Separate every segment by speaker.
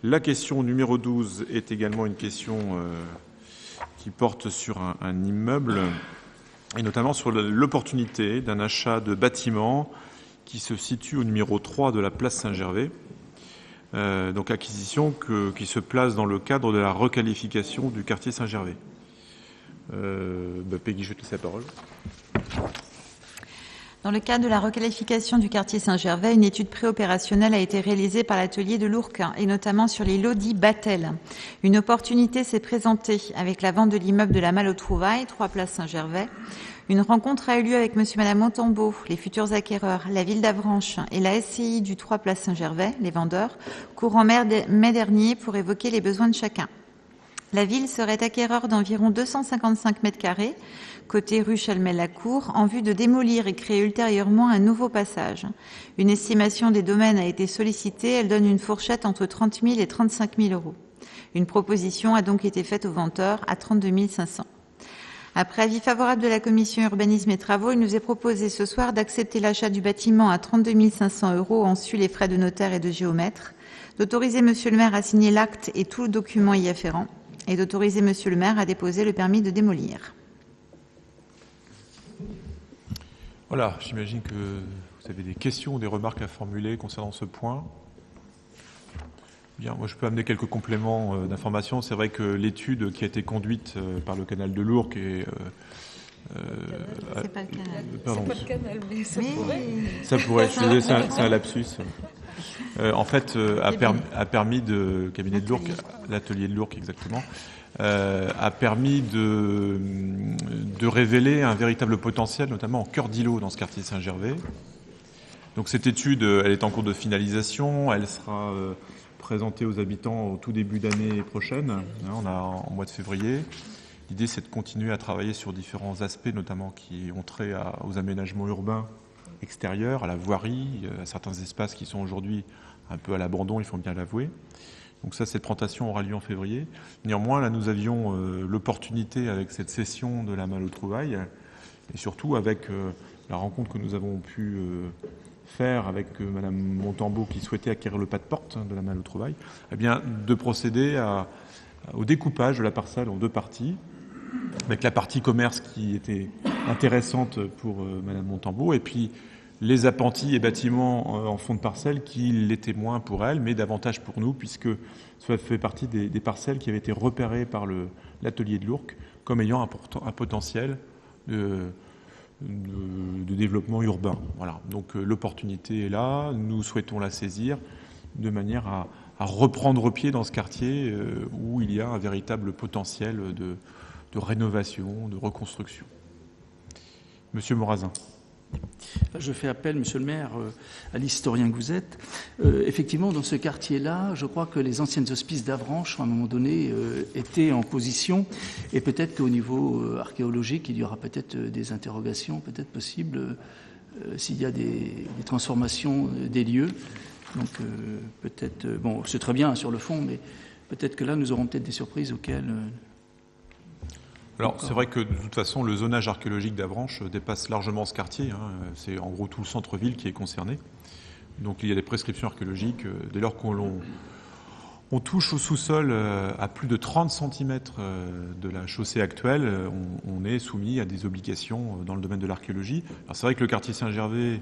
Speaker 1: La question numéro 12 est également une question qui porte sur un immeuble, et notamment sur l'opportunité d'un achat de bâtiment qui se situe au numéro 3 de la place Saint-Gervais. Donc acquisition qui se place dans le cadre de la requalification du quartier Saint-Gervais. Peggy, je te laisse la parole.
Speaker 2: Dans le cadre de la requalification du quartier Saint-Gervais, une étude préopérationnelle a été réalisée par l'atelier de l'Ourcq et notamment sur les lots dits Batel. Une opportunité s'est présentée avec la vente de l'immeuble de la Malle aux Trouvailles, 3 place Saint-Gervais. Une rencontre a eu lieu avec monsieur et madame Montambeau, les futurs acquéreurs, la ville d'Avranches et la SCI du 3 place Saint-Gervais, les vendeurs, courant mai dernier pour évoquer les besoins de chacun. La ville serait acquéreur d'environ 255 mètres carrés, côté rue Chalmel-la-Cour, en vue de démolir et créer ultérieurement un nouveau passage. Une estimation des domaines a été sollicitée, elle donne une fourchette entre 30 000 et 35 000 euros. Une proposition a donc été faite aux vendeurs à 32 500. Après avis favorable de la commission urbanisme et travaux, il nous est proposé ce soir d'accepter l'achat du bâtiment à 32 500 euros, en sus les frais de notaire et de géomètre, d'autoriser monsieur le maire à signer l'acte et tout le document y afférent, et d'autoriser monsieur le maire à déposer le permis de démolir.
Speaker 1: Voilà, j'imagine que vous avez des questions ou des remarques à formuler concernant ce point. Bien, moi je peux amener quelques compléments d'information. C'est vrai que l'étude qui a été conduite par le canal de l'Ourcq et
Speaker 2: c'est pas le canal.
Speaker 1: Pardon.
Speaker 3: C'est pas le canal, mais ça pourrait.
Speaker 1: Ça pourrait, c'est un lapsus. En fait, a permis de cabinet de l'Ourcq, l'atelier de l'Ourcq exactement, a permis de révéler un véritable potentiel, notamment en cœur d'îlot dans ce quartier Saint-Gervais. Donc cette étude, elle est en cours de finalisation, elle sera présentée aux habitants au tout début d'année prochaine. On a en mois de février. L'idée, c'est de continuer à travailler sur différents aspects, notamment qui ont trait aux aménagements urbains extérieurs, à la voirie, à certains espaces qui sont aujourd'hui un peu à l'abandon, il faut bien l'avouer. Donc ça, cette présentation aura lieu en février. Néanmoins, là, nous avions l'opportunité avec cette session de la Malle aux Trouvailles, et surtout avec la rencontre que nous avons pu faire avec madame Montambeau qui souhaitait acquérir le pas de porte de la Malle aux Trouvailles, eh bien, de procéder au découpage de la parcelle en 2 parties, avec la partie commerce qui était intéressante pour madame Montambeau, et puis les appentis et bâtiments en fond de parcelle qui l'étaient moins pour elle, mais davantage pour nous, puisque ça fait partie des parcelles qui avaient été repérées par l'atelier de l'Ourcq comme ayant un potentiel de développement urbain. Voilà. Donc l'opportunité est là, nous souhaitons la saisir de manière à reprendre pied dans ce quartier où il y a un véritable potentiel de rénovation, de reconstruction. Monsieur Morazin.
Speaker 4: Je fais appel, monsieur le maire, à l'historien que vous êtes. Effectivement, dans ce quartier-là, je crois que les anciennes hospices d'Avranches, à un moment donné, étaient en position, et peut-être qu'au niveau archéologique, il y aura peut-être des interrogations, peut-être possibles, s'il y a des transformations des lieux. Donc peut-être, bon, c'est très bien sur le fond, mais peut-être que là, nous aurons peut-être des surprises auxquelles...
Speaker 1: Alors, c'est vrai que de toute façon, le zonage archéologique d'Avranches dépasse largement ce quartier. C'est en gros tout le centre-ville qui est concerné. Donc, il y a des prescriptions archéologiques. Dès lors qu'on touche au sous-sol à plus de 30 cm de la chaussée actuelle, on est soumis à des obligations dans le domaine de l'archéologie. Alors, c'est vrai que le quartier Saint-Gervais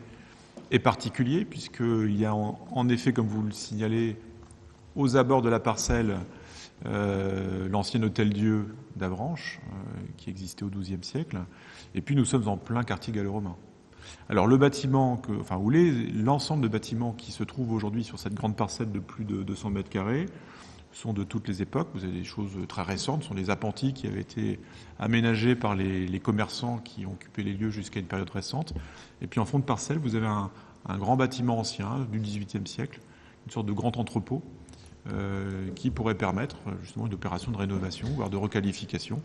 Speaker 1: est particulier, puisqu'il y a en effet, comme vous le signalez, aux abords de la parcelle, l'ancien hôtel-dieu d'Avranches, qui existait au XIIe siècle, et puis nous sommes en plein quartier gallo-romain. Alors le bâtiment, l'ensemble de bâtiments qui se trouvent aujourd'hui sur cette grande parcelle de plus de 200 mètres carrés sont de toutes les époques. Vous avez des choses très récentes, ce sont les appentis qui avaient été aménagés par les commerçants qui ont occupé les lieux jusqu'à une période récente. Et puis en fond de parcelle, vous avez un grand bâtiment ancien du XVIIIe siècle, une sorte de grand entrepôt, qui pourrait permettre justement une opération de rénovation, voire de requalification.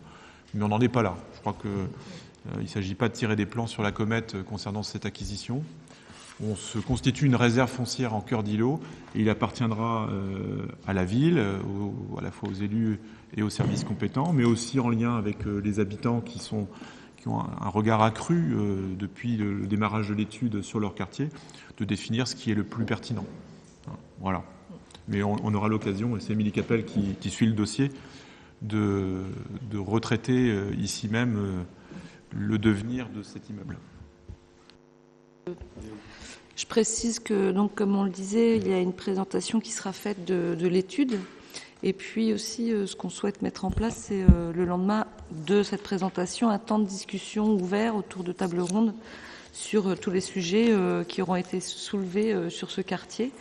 Speaker 1: Mais on n'en est pas là. Je crois qu'il ne s'agit pas de tirer des plans sur la comète concernant cette acquisition. On se constitue une réserve foncière en cœur d'îlot et il appartiendra à la ville, à la fois aux élus et aux services compétents, mais aussi en lien avec les habitants qui ont un regard accru depuis le démarrage de l'étude sur leur quartier, de définir ce qui est le plus pertinent. Voilà. Mais on aura l'occasion, et c'est Émilie Capel qui suit le dossier, de retraiter ici même le devenir de cet immeuble.
Speaker 3: Je précise que, donc, comme on le disait, il y a une présentation qui sera faite de l'étude. Et puis aussi, ce qu'on souhaite mettre en place, c'est le lendemain de cette présentation, un temps de discussion ouvert autour de table ronde sur tous les sujets qui auront été soulevés sur ce quartier,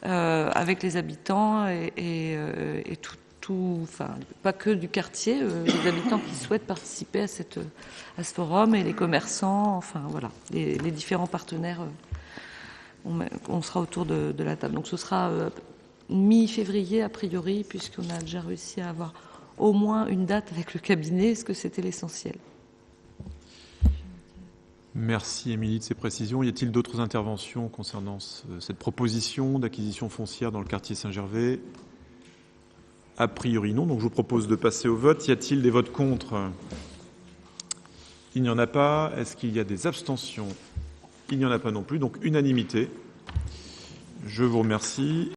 Speaker 3: avec les habitants et tout, enfin, pas que du quartier, les habitants qui souhaitent participer à ce forum et les commerçants, enfin voilà, les différents partenaires. On sera autour de la table. Donc ce sera mi-février a priori, puisqu'on a déjà réussi à avoir au moins une date avec le cabinet, est-ce que c'était l'essentiel?
Speaker 1: Merci Émilie de ces précisions. Y a-t-il d'autres interventions concernant cette proposition d'acquisition foncière dans le quartier Saint-Gervais? A priori non, donc je vous propose de passer au vote. Y a-t-il des votes contre? Il n'y en a pas. Est-ce qu'il y a des abstentions? Il n'y en a pas non plus, donc unanimité. Je vous remercie.